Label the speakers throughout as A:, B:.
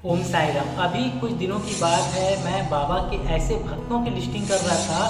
A: ओम साई राम। अभी कुछ दिनों की बात है, मैं बाबा के ऐसे भक्तों की लिस्टिंग कर रहा था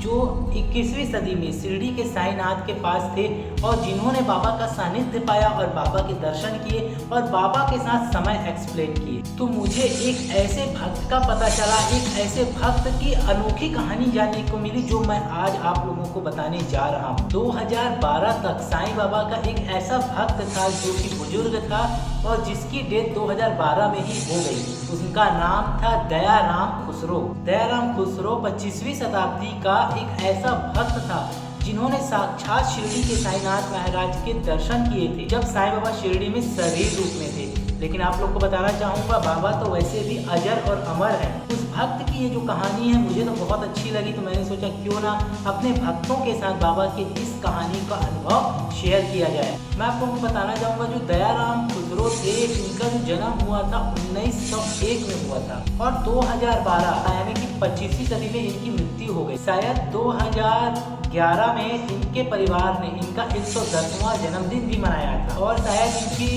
A: जो 21वीं सदी में शिरडी के साईनाथ के पास थे और जिन्होंने बाबा का सानिध्य पाया और बाबा के दर्शन किए और बाबा के साथ समय एक्सप्लेन किए। तो मुझे एक ऐसे भक्त का पता चला, एक ऐसे भक्त की अनोखी कहानी जानने को मिली जो मैं आज आप लोगों को बताने जा रहा हूँ। 2012 तक साईं बाबा का एक ऐसा भक्त था जो कि बुजुर्ग था और जिसकी डेथ 2012 में ही हो गई। उनका नाम था दयाराम खुसरो। दयाराम खुसरो 25वीं शताब्दी का एक ऐसा भक्त था जिन्होंने साक्षात शिरडी के साईनाथ महाराज के दर्शन किए थे जब साईं बाबा शिरडी में शरीर रूप में थे। लेकिन आप लोग को बताना चाहूँगा, बाबा तो वैसे भी अजर और अमर है। उस भक्त की ये जो कहानी है मुझे तो बहुत अच्छी लगी, तो मैंने सोचा क्यों ना अपने भक्तों के साथ बाबा के इस कहानी का अनुभव शेयर किया जाए। मैं आप लोगों को बताना चाहूँगा, जो दयाराम खुसरो थे इनका जो जन्म हुआ था 1901 में हुआ था और 2012 यानी कि 25वीं सदी में इनकी मृत्यु हो गई। शायद 2011 में इनके परिवार ने इनका 110वां जन्मदिन भी मनाया था और शायद इनकी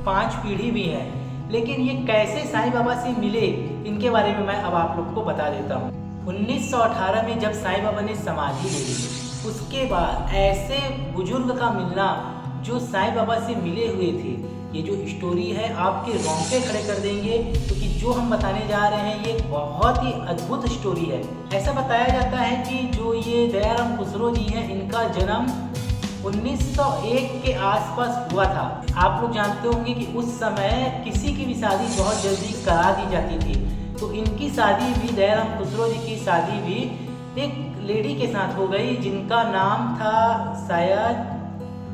A: 5 पीढ़ी भी है। लेकिन ये कैसे साईं बाबा से मिले, इनके बारे में मैं अब आप लोग को बता देता हूँ। 1918 में जब साईं बाबा ने समाधि ले ली, उसके बाद ऐसे बुजुर्ग का मिलना जो साईं बाबा से मिले हुए थे, ये जो स्टोरी है आपके रोंगटे खड़े कर देंगे, क्योंकि जो हम बताने जा रहे हैं ये बहुत ही अद्भुत स्टोरी है। ऐसा बताया जाता है कि जो ये दयाराम खुसरो जी हैं, इनका जन्म 1901 के आसपास हुआ था। आप लोग जानते होंगे कि उस समय किसी की भी शादी बहुत जल्दी करा दी जाती थी, तो इनकी शादी भी, दयाराम खुसरो जी की शादी भी एक लेडी के साथ हो गई जिनका नाम था शायद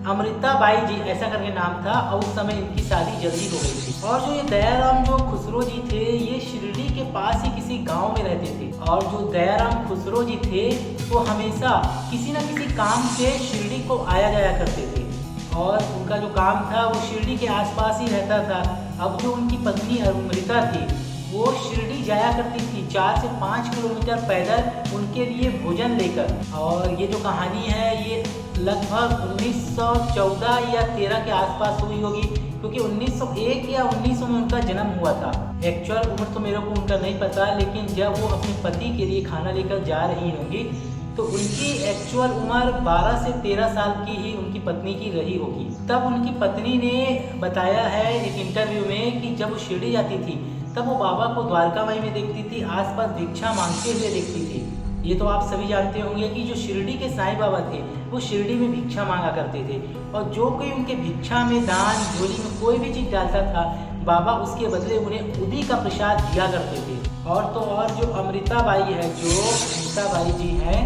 A: अमृता बाई जी, ऐसा करके नाम था, और उस समय इनकी शादी जल्दी हो गई थी। और जो ये दयाराम जो खुसरो जी थे, ये शिरडी के पास ही किसी गांव में रहते थे और जो दयाराम खुसरो जी थे वो हमेशा किसी न किसी काम से शिरडी को आया जाया करते थे और उनका जो काम था वो शिरडी के आसपास ही रहता था। अब जो उनकी पत्नी अमृता थी वो शिरडी जाया करती थी 4 से 5 किलोमीटर पैदल उनके लिए भोजन लेकर। और ये जो कहानी है ये लगभग 1914 या 13 के आसपास हुई होगी, क्योंकि 1901 या 1900 में उनका जन्म हुआ था। एक्चुअल उम्र तो मेरे को उनका नहीं पता, लेकिन जब वो अपने पति के लिए खाना लेकर जा रही होंगी तो उनकी एक्चुअल उम्र 12 से 13 साल की ही उनकी पत्नी की रही होगी। तब उनकी पत्नी ने बताया है एक इंटरव्यू में कि जब वो शिरडी जाती थी तब वो बाबा को द्वारका माई में देखती थी, आसपास भिक्षा मांगते हुए देखती थी। ये तो आप सभी जानते होंगे कि जो शिरडी के साईं बाबा थे वो शिरडी में भिक्षा मांगा करते थे और जो कोई उनके भिक्षा में, दान, झोली में कोई भी चीज़ डालता था, बाबा उसके बदले उन्हें उदी का प्रसाद दिया करते थे। और तो और जो अमृता बाई है, जो अमृता बाई जी हैं,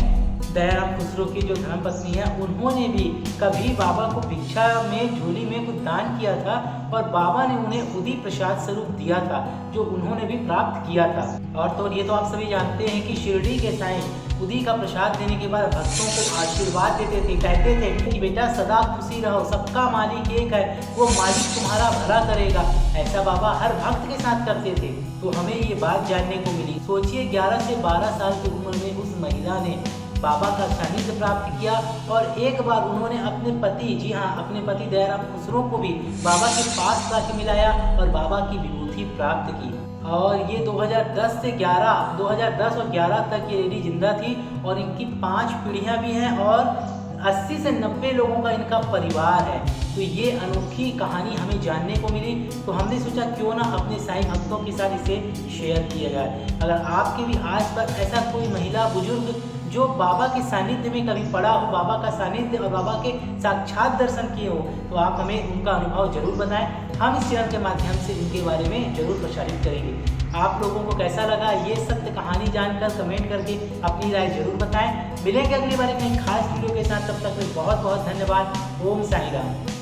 A: दयाराम खुसरो की जो धर्मपत्नी है, उन्होंने भी कभी बाबा को भिक्षा में, झोली में कुछ दान किया था और बाबा ने उन्हें उदी प्रसाद स्वरूप दिया था जो उन्होंने भी प्राप्त किया था। और तो ये तो आप सभी जानते हैं कि शिरडी के साईं उदी का प्रसाद देने के बाद भक्तों को आशीर्वाद देते थे, कहते थे कि बेटा सदा खुशी रहो, सबका मालिक एक है, वो मालिक तुम्हारा भला करेगा। ऐसा बाबा हर भक्त के साथ करते थे। तो हमें ये बात जानने को मिली। सोचिए 11 से 12 साल की उम्र में उस महिला ने बाबा का सानिध्य प्राप्त किया और एक बार उन्होंने अपने पति, जी हाँ, अपने पति दयाराम खुसरो को भी बाबा के पास लाके मिलाया और बाबा की विभूति प्राप्त की। और ये 2010 और 11 तक ये लेडी जिंदा थी और इनकी 5 पीढ़ियाँ भी हैं और 80 से 90 लोगों का इनका परिवार है। तो ये अनोखी कहानी हमें जानने को मिली, तो हमने सोचा क्यों ना अपने साईं भक्तों के साथ इसे शेयर किया जाए। अगर आपके भी आसपास ऐसा कोई महिला, बुजुर्ग जो बाबा के सानिध्य में कभी पड़ा हो, बाबा का सानिध्य और बाबा के साक्षात दर्शन किए हो, तो आप हमें उनका अनुभव जरूर बताएं। हम इस चैनल के माध्यम से इनके बारे में जरूर प्रसारित करेंगे। आप लोगों को कैसा लगा ये सत्य कहानी जानकर कमेंट करके अपनी राय जरूर बताएं। मिलेंगे अगली बार एक नई खास वीडियो के साथ, तब तक बहुत बहुत धन्यवाद। ओम साई राम।